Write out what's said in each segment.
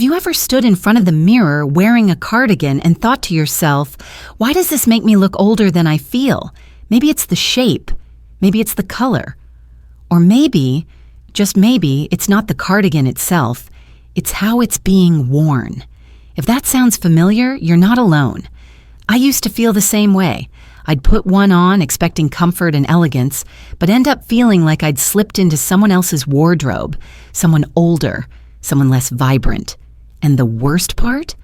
Have you ever stood in front of the mirror wearing a cardigan and thought to yourself, why does this make me look older than I feel? Maybe it's the shape. Maybe it's the color. Or maybe, just maybe, it's not the cardigan itself. It's how it's being worn. If that sounds familiar, you're not alone. I used to feel the same way. I'd put one on expecting comfort and elegance, but end up feeling like I'd slipped into someone else's wardrobe, someone older, someone less vibrant. And the worst part?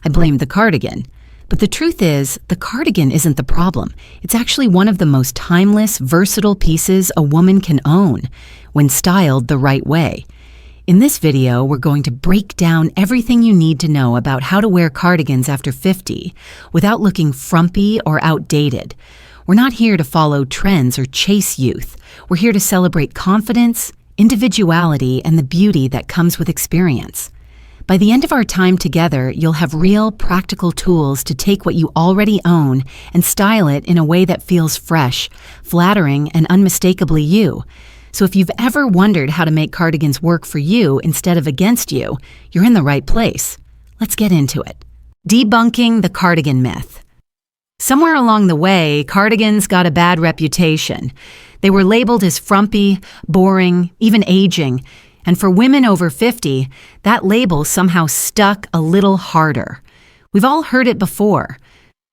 I blamed the cardigan. But the truth is, the cardigan isn't the problem. It's actually one of the most timeless, versatile pieces a woman can own, when styled the right way. In this video, we're going to break down everything you need to know about how to wear cardigans after 50 without looking frumpy or outdated. We're not here to follow trends or chase youth. We're here to celebrate confidence, individuality, and the beauty that comes with experience. By the end of our time together, you'll have real, practical tools to take what you already own and style it in a way that feels fresh, flattering, and unmistakably you. So if you've ever wondered how to make cardigans work for you instead of against you, you're in the right place. Let's get into it. Debunking the cardigan myth. Somewhere along the way, cardigans got a bad reputation. They were labeled as frumpy, boring, even aging. And for women over 50, that label somehow stuck a little harder. We've all heard it before.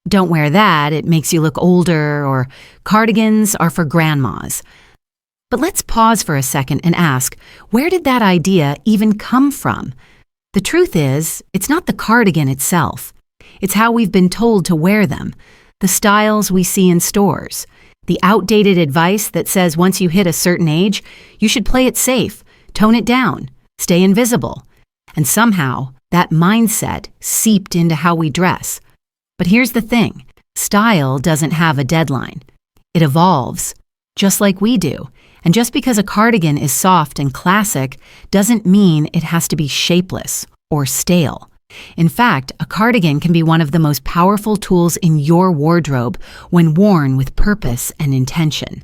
Don't wear that, it makes you look older, or cardigans are for grandmas. But let's pause for a second and ask, where did that idea even come from? The truth is, it's not the cardigan itself. It's how we've been told to wear them, the styles we see in stores, the outdated advice that says once you hit a certain age, you should play it safe, tone it down, stay invisible. And somehow, that mindset seeped into how we dress. But here's the thing, style doesn't have a deadline. It evolves, just like we do. And just because a cardigan is soft and classic doesn't mean it has to be shapeless or stale. In fact, a cardigan can be one of the most powerful tools in your wardrobe when worn with purpose and intention.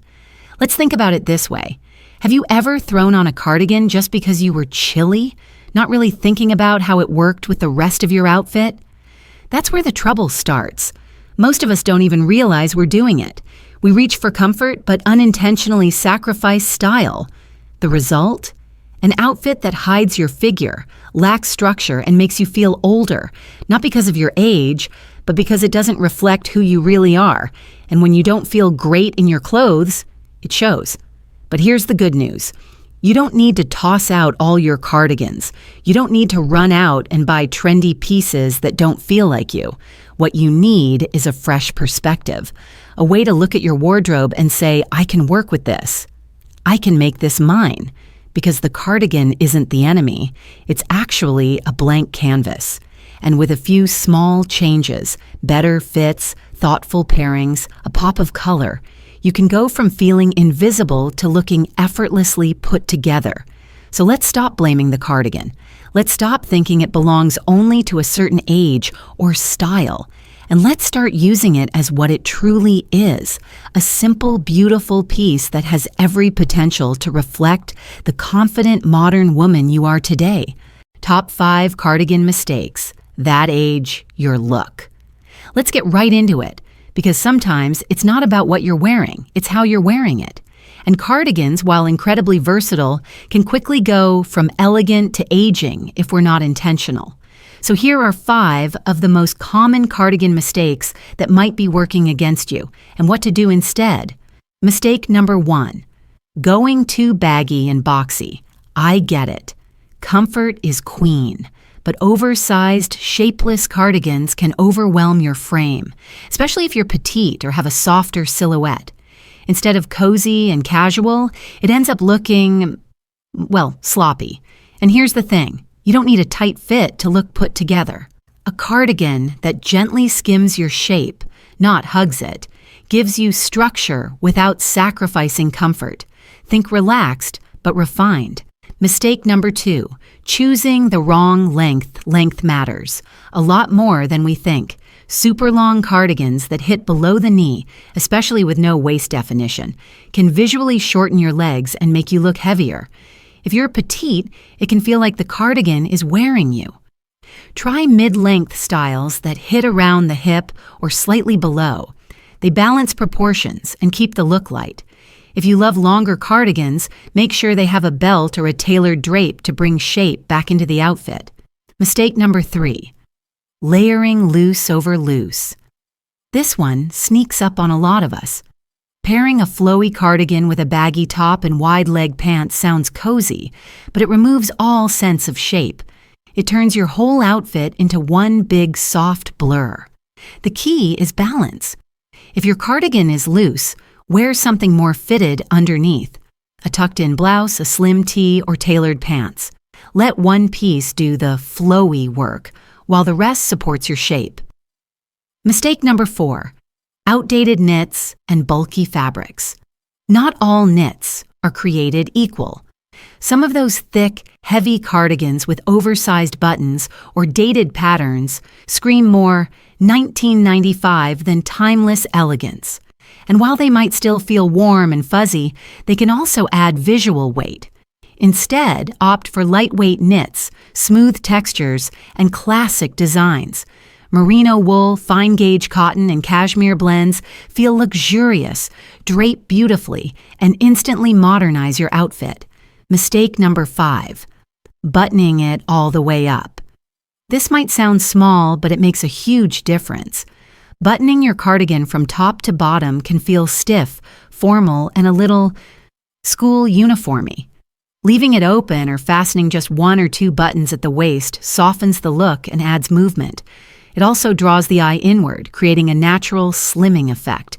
Let's think about it this way. Have you ever thrown on a cardigan just because you were chilly, not really thinking about how it worked with the rest of your outfit? That's where the trouble starts. Most of us don't even realize we're doing it. We reach for comfort, but unintentionally sacrifice style. The result? An outfit that hides your figure, lacks structure, and makes you feel older, not because of your age, but because it doesn't reflect who you really are. And when you don't feel great in your clothes, it shows. But here's the good news. You don't need to toss out all your cardigans. You don't need to run out and buy trendy pieces that don't feel like you. What you need is a fresh perspective, a way to look at your wardrobe and say, I can work with this. I can make this mine. Because the cardigan isn't the enemy. It's actually a blank canvas. And with a few small changes, better fits, thoughtful pairings, a pop of color, you can go from feeling invisible to looking effortlessly put together. So let's stop blaming the cardigan. Let's stop thinking it belongs only to a certain age or style. And let's start using it as what it truly is, a simple, beautiful piece that has every potential to reflect the confident modern woman you are today. Top 5 cardigan mistakes. That age, your look. Let's get right into it. Because sometimes it's not about what you're wearing, it's how you're wearing it. And cardigans, while incredibly versatile, can quickly go from elegant to aging if we're not intentional. So here are 5 of the most common cardigan mistakes that might be working against you, and what to do instead. Mistake number 1, going too baggy and boxy. I get it. Comfort is queen. But oversized, shapeless cardigans can overwhelm your frame, especially if you're petite or have a softer silhouette. Instead of cozy and casual, it ends up looking, well, sloppy. And here's the thing, you don't need a tight fit to look put together. A cardigan that gently skims your shape, not hugs it, gives you structure without sacrificing comfort. Think relaxed, but refined. Mistake number 2, choosing the wrong length. Length matters a lot more than we think. Super long cardigans that hit below the knee, especially with no waist definition, can visually shorten your legs and make you look heavier. If you're petite, it can feel like the cardigan is wearing you. Try mid-length styles that hit around the hip or slightly below. They balance proportions and keep the look light. If you love longer cardigans, make sure they have a belt or a tailored drape to bring shape back into the outfit. Mistake number 3. Layering loose over loose. This one sneaks up on a lot of us. Pairing a flowy cardigan with a baggy top and wide leg pants sounds cozy, but it removes all sense of shape. It turns your whole outfit into one big soft blur. The key is balance. If your cardigan is loose, wear something more fitted underneath. A tucked-in blouse, a slim tee, or tailored pants. Let one piece do the flowy work, while the rest supports your shape. Mistake number 4. Outdated knits and bulky fabrics. Not all knits are created equal. Some of those thick, heavy cardigans with oversized buttons or dated patterns scream more 1995 than timeless elegance. And while they might still feel warm and fuzzy, they can also add visual weight. Instead, opt for lightweight knits, smooth textures, and classic designs. Merino wool, fine-gauge cotton, and cashmere blends feel luxurious, drape beautifully, and instantly modernize your outfit. Mistake number 5. Buttoning it all the way up. This might sound small, but it makes a huge difference. Buttoning your cardigan from top to bottom can feel stiff, formal, and a little school uniformy. Leaving it open or fastening just 1 or 2 buttons at the waist softens the look and adds movement. It also draws the eye inward, creating a natural slimming effect.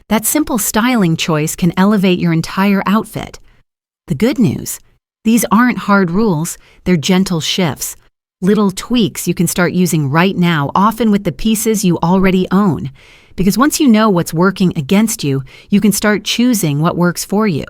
That simple styling choice can elevate your entire outfit. The good news: these aren't hard rules, they're gentle shifts. Little tweaks you can start using right now, often with the pieces you already own. Because once you know what's working against you, you can start choosing what works for you.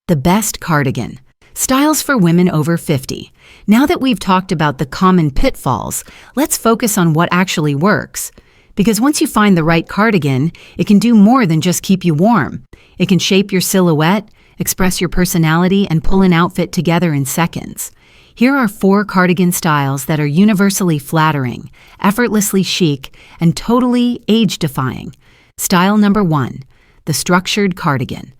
The best cardigan. Styles for women over 50. Now that we've talked about the common pitfalls, let's focus on what actually works. Because once you find the right cardigan, it can do more than just keep you warm. It can shape your silhouette, express your personality, and pull an outfit together in seconds. Here are 4 cardigan styles that are universally flattering, effortlessly chic, and totally age-defying. Style number 1, the structured cardigan.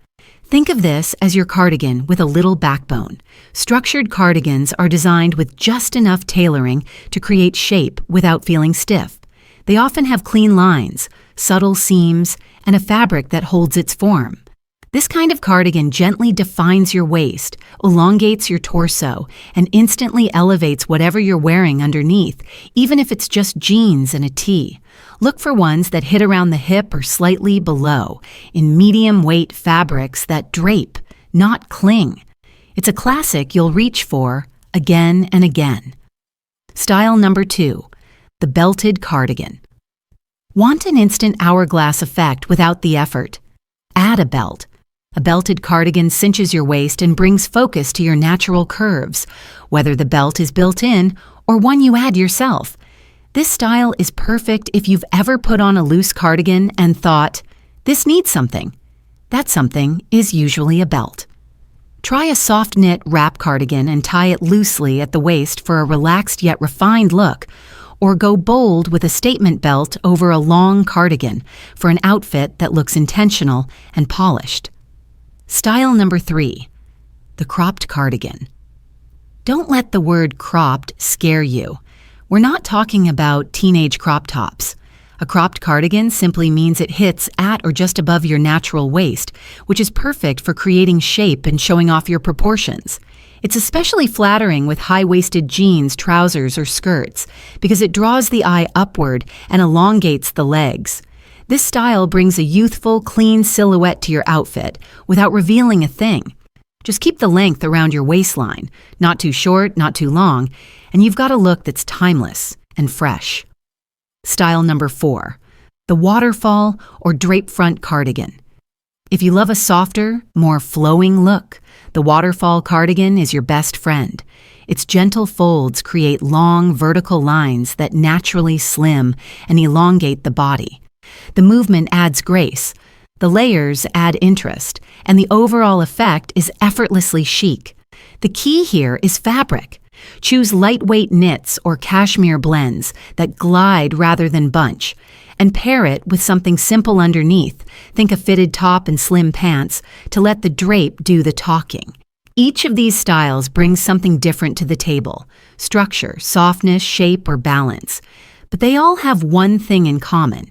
Think of this as your cardigan with a little backbone. Structured cardigans are designed with just enough tailoring to create shape without feeling stiff. They often have clean lines, subtle seams, and a fabric that holds its form. This kind of cardigan gently defines your waist, elongates your torso, and instantly elevates whatever you're wearing underneath, even if it's just jeans and a tee. Look for ones that hit around the hip or slightly below, in medium-weight fabrics that drape, not cling. It's a classic you'll reach for again and again. Style number 2, the belted cardigan. Want an instant hourglass effect without the effort? Add a belt. A belted cardigan cinches your waist and brings focus to your natural curves, whether the belt is built in or one you add yourself. This style is perfect if you've ever put on a loose cardigan and thought, this needs something. That something is usually a belt. Try a soft knit wrap cardigan and tie it loosely at the waist for a relaxed yet refined look, or go bold with a statement belt over a long cardigan for an outfit that looks intentional and polished. Style number 3, the cropped cardigan. Don't let the word cropped scare you. We're not talking about teenage crop tops. A cropped cardigan simply means it hits at or just above your natural waist, which is perfect for creating shape and showing off your proportions. It's especially flattering with high-waisted jeans, trousers, or skirts because it draws the eye upward and elongates the legs. This style brings a youthful, clean silhouette to your outfit without revealing a thing. Just keep the length around your waistline, not too short, not too long, and you've got a look that's timeless and fresh. Style number 4, the waterfall or drape front cardigan. If you love a softer, more flowing look, the waterfall cardigan is your best friend. Its gentle folds create long, vertical lines that naturally slim and elongate the body. The movement adds grace, the layers add interest, and the overall effect is effortlessly chic. The key here is fabric. Choose lightweight knits or cashmere blends that glide rather than bunch, and pair it with something simple underneath. Think a fitted top and slim pants to let the drape do the talking. Each of these styles brings something different to the table: structure, softness, shape, or balance. But they all have one thing in common.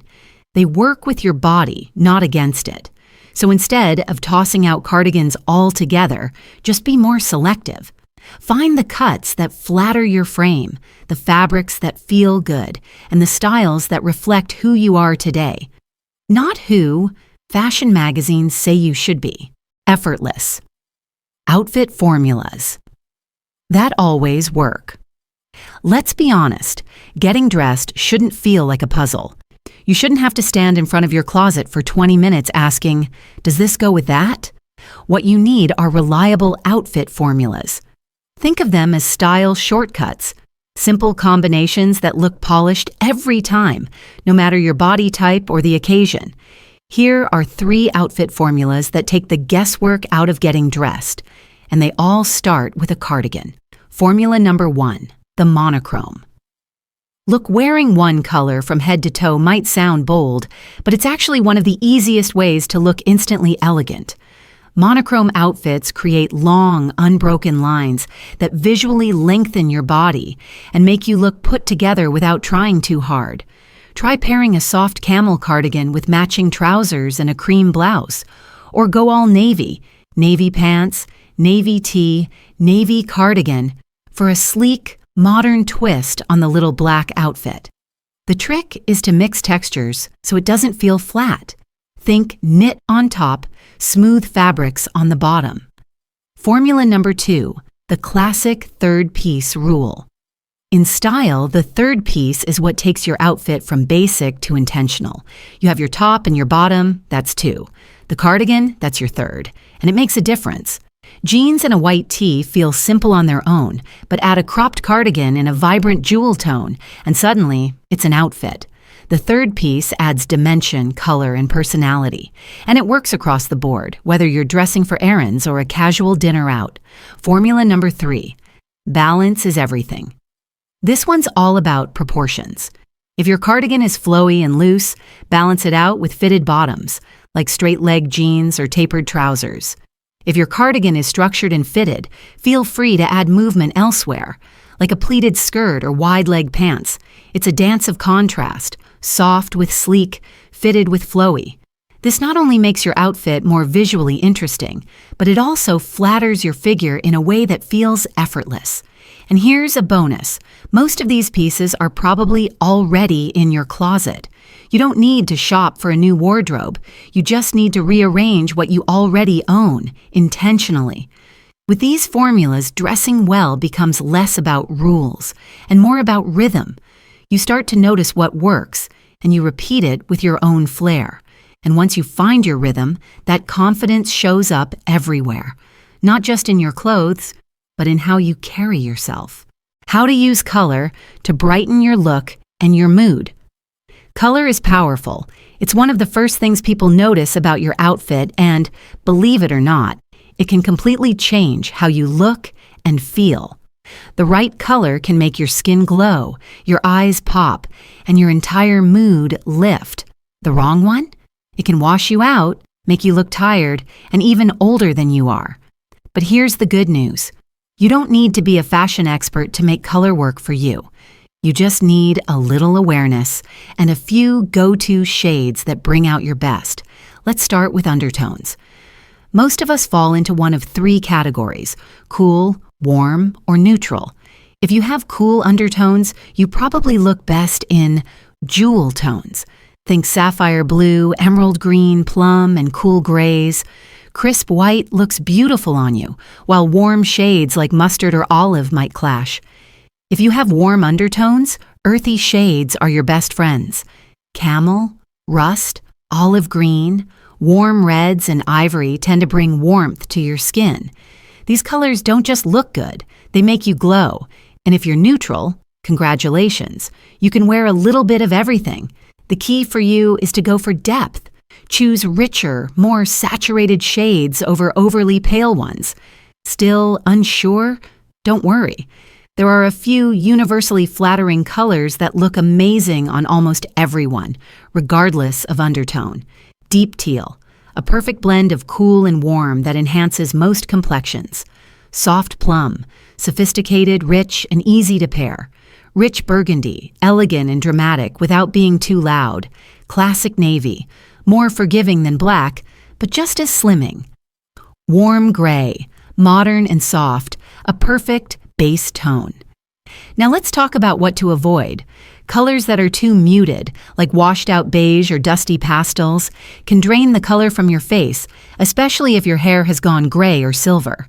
They work with your body, not against it. So instead of tossing out cardigans altogether, just be more selective. Find the cuts that flatter your frame, the fabrics that feel good, and the styles that reflect who you are today. Not who fashion magazines say you should be. Effortless. Outfit formulas that always work. Let's be honest, getting dressed shouldn't feel like a puzzle. You shouldn't have to stand in front of your closet for 20 minutes asking, "Does this go with that?" What you need are reliable outfit formulas. Think of them as style shortcuts, simple combinations that look polished every time, no matter your body type or the occasion. Here are 3 outfit formulas that take the guesswork out of getting dressed, and they all start with a cardigan. Formula number 1, the monochrome. Look, wearing one color from head to toe might sound bold, but it's actually one of the easiest ways to look instantly elegant. Monochrome outfits create long, unbroken lines that visually lengthen your body and make you look put together without trying too hard. Try pairing a soft camel cardigan with matching trousers and a cream blouse, or go all navy, navy pants, navy tee, navy cardigan for a sleek, modern twist on the little black outfit. The trick is to mix textures so it doesn't feel flat. Think knit on top, smooth fabrics on the bottom. Formula number 2, the classic third piece rule. In style, the third piece is what takes your outfit from basic to intentional. You have your top and your bottom, that's 2. The cardigan, that's your third, and it makes a difference. Jeans and a white tee feel simple on their own, but add a cropped cardigan in a vibrant jewel tone, and suddenly it's an outfit. The third piece adds dimension, color, and personality, and it works across the board, whether you're dressing for errands or a casual dinner out. Formula number 3, balance is everything. This one's all about proportions. If your cardigan is flowy and loose, balance it out with fitted bottoms, like straight-leg jeans or tapered trousers. If your cardigan is structured and fitted, feel free to add movement elsewhere, like a pleated skirt or wide-leg pants. It's a dance of contrast, soft with sleek, fitted with flowy. This not only makes your outfit more visually interesting, but it also flatters your figure in a way that feels effortless. And here's a bonus. Most of these pieces are probably already in your closet. You don't need to shop for a new wardrobe. You just need to rearrange what you already own, intentionally. With these formulas, dressing well becomes less about rules and more about rhythm. You start to notice what works, and you repeat it with your own flair. And once you find your rhythm, that confidence shows up everywhere, not just in your clothes, but in how you carry yourself. How to use color to brighten your look and your mood. Color is powerful. It's one of the first things people notice about your outfit, and, believe it or not, it can completely change how you look and feel. The right color can make your skin glow, your eyes pop, and your entire mood lift. The wrong one? It can wash you out, make you look tired, and even older than you are. But here's the good news. You don't need to be a fashion expert to make color work for you. You just need a little awareness and a few go-to shades that bring out your best. Let's start with undertones. Most of us fall into one of 3 categories: cool, warm, or neutral. If you have cool undertones, you probably look best in jewel tones. Think sapphire blue, emerald green, plum, and cool grays. Crisp white looks beautiful on you, while warm shades like mustard or olive might clash. If you have warm undertones, earthy shades are your best friends. Camel, rust, olive green, warm reds, and ivory tend to bring warmth to your skin. These colors don't just look good, they make you glow. And if you're neutral, congratulations, you can wear a little bit of everything. The key for you is to go for depth. Choose richer, more saturated shades over overly pale ones. Still unsure? Don't worry. There are a few universally flattering colors that look amazing on almost everyone, regardless of undertone. Deep teal, a perfect blend of cool and warm that enhances most complexions. Soft plum, sophisticated, rich, and easy to pair. Rich burgundy, elegant and dramatic without being too loud. Classic navy, more forgiving than black, but just as slimming. Warm gray, modern and soft, a perfect base tone. Now let's talk about what to avoid. Colors that are too muted, like washed out beige or dusty pastels, can drain the color from your face, especially if your hair has gone gray or silver.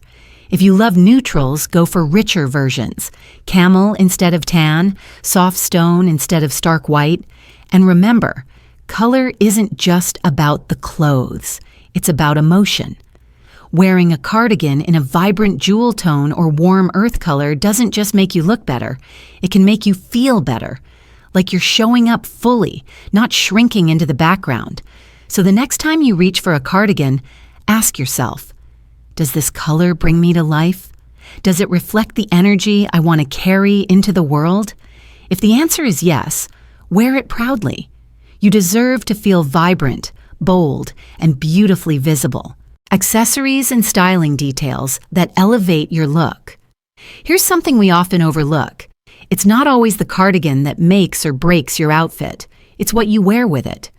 If you love neutrals, go for richer versions. Camel instead of tan, soft stone instead of stark white. And remember, color isn't just about the clothes, it's about emotion. Wearing a cardigan in a vibrant jewel tone or warm earth color doesn't just make you look better, it can make you feel better, like you're showing up fully, not shrinking into the background. So the next time you reach for a cardigan, ask yourself, does this color bring me to life? Does it reflect the energy I want to carry into the world? If the answer is yes, wear it proudly. You deserve to feel vibrant, bold, and beautifully visible. Accessories and styling details that elevate your look. Here's something we often overlook. It's not always the cardigan that makes or breaks your outfit. It's what you wear with it.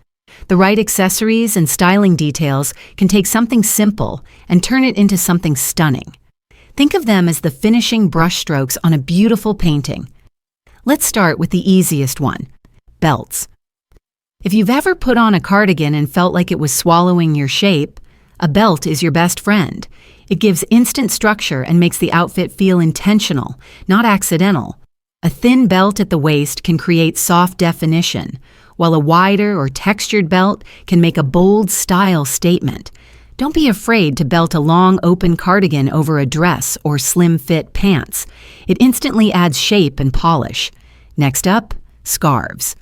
The right accessories and styling details can take something simple and turn it into something stunning. Think of them as the finishing brushstrokes on a beautiful painting. Let's start with the easiest one, belts. If you've ever put on a cardigan and felt like it was swallowing your shape, a belt is your best friend. It gives instant structure and makes the outfit feel intentional, not accidental. A thin belt at the waist can create soft definition, while a wider or textured belt can make a bold style statement. Don't be afraid to belt a long open cardigan over a dress or slim fit pants. It instantly adds shape and polish. Next up, scarves.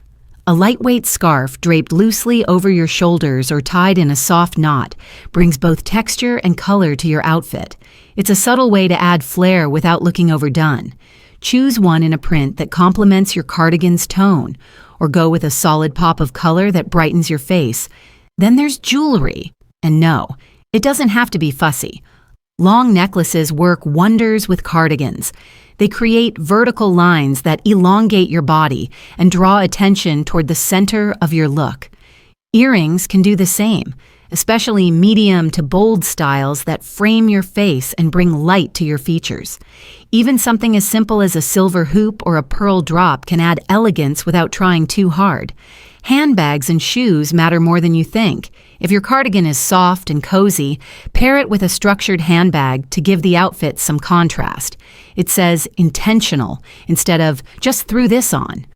A lightweight scarf draped loosely over your shoulders or tied in a soft knot brings both texture and color to your outfit. It's a subtle way to add flair without looking overdone. Choose one in a print that complements your cardigan's tone, or go with a solid pop of color that brightens your face. Then there's jewelry. And no, it doesn't have to be fussy. Long necklaces work wonders with cardigans. They create vertical lines that elongate your body and draw attention toward the center of your look. Earrings can do the same, especially medium to bold styles that frame your face and bring light to your features. Even something as simple as a silver hoop or a pearl drop can add elegance without trying too hard. Handbags and shoes matter more than you think. If your cardigan is soft and cozy, pair it with a structured handbag to give the outfit some contrast. It says intentional instead of just threw this on.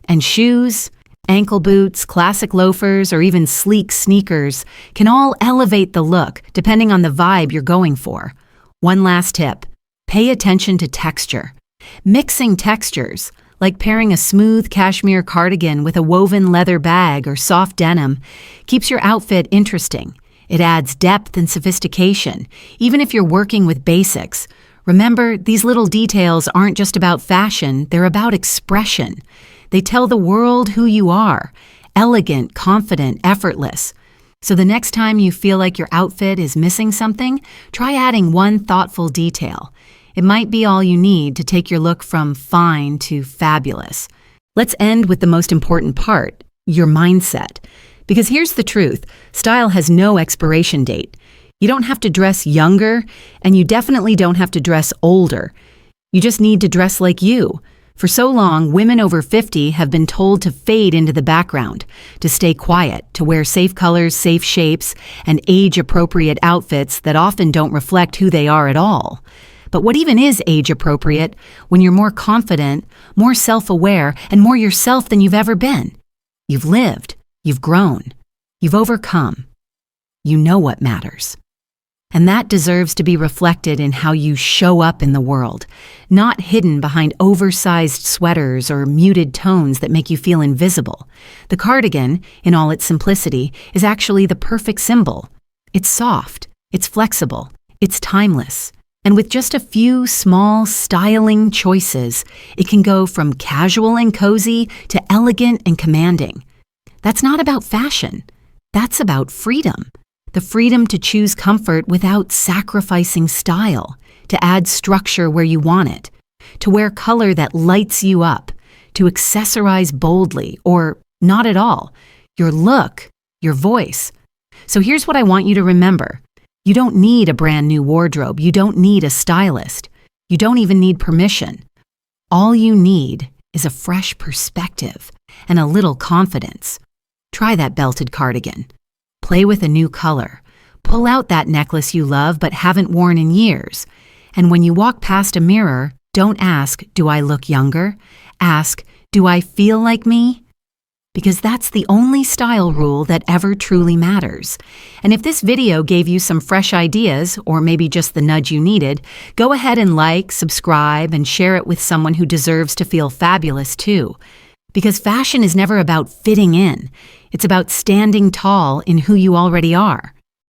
And shoes, ankle boots, classic loafers, or even sleek sneakers can all elevate the look depending on the vibe you're going for. One last tip, pay attention to texture. Mixing textures, like pairing a smooth cashmere cardigan with a woven leather bag or soft denim, keeps your outfit interesting. It adds depth and sophistication, even if you're working with basics. Remember, these little details aren't just about fashion, they're about expression. They tell the world who you are, elegant, confident, effortless. So the next time you feel like your outfit is missing something, try adding one thoughtful detail. It might be all you need to take your look from fine to fabulous. Let's end with the most important part, your mindset. Because here's the truth, style has no expiration date. You don't have to dress younger, and you definitely don't have to dress older. You just need to dress like you. For so long, women over 50 have been told to fade into the background, to stay quiet, to wear safe colors, safe shapes, and age-appropriate outfits that often don't reflect who they are at all. But what even is age-appropriate when you're more confident, more self-aware, and more yourself than you've ever been? You've lived, you've grown, you've overcome. You know what matters. And that deserves to be reflected in how you show up in the world, not hidden behind oversized sweaters or muted tones that make you feel invisible. The cardigan, in all its simplicity, is actually the perfect symbol. It's soft, it's flexible, it's timeless. And with just a few small styling choices, it can go from casual and cozy to elegant and commanding. That's not about fashion. That's about freedom. The freedom to choose comfort without sacrificing style, to add structure where you want it, to wear color that lights you up, to accessorize boldly or not at all, your look, your voice. So here's what I want you to remember. You don't need a brand new wardrobe. You don't need a stylist. You don't even need permission. All you need is a fresh perspective and a little confidence. Try that belted cardigan. Play with a new color. Pull out that necklace you love but haven't worn in years. And when you walk past a mirror, don't ask, do I look younger? Ask, do I feel like me? Because that's the only style rule that ever truly matters. And if this video gave you some fresh ideas, or maybe just the nudge you needed, go ahead and like, subscribe, and share it with someone who deserves to feel fabulous too. Because fashion is never about fitting in. It's about standing tall in who you already are.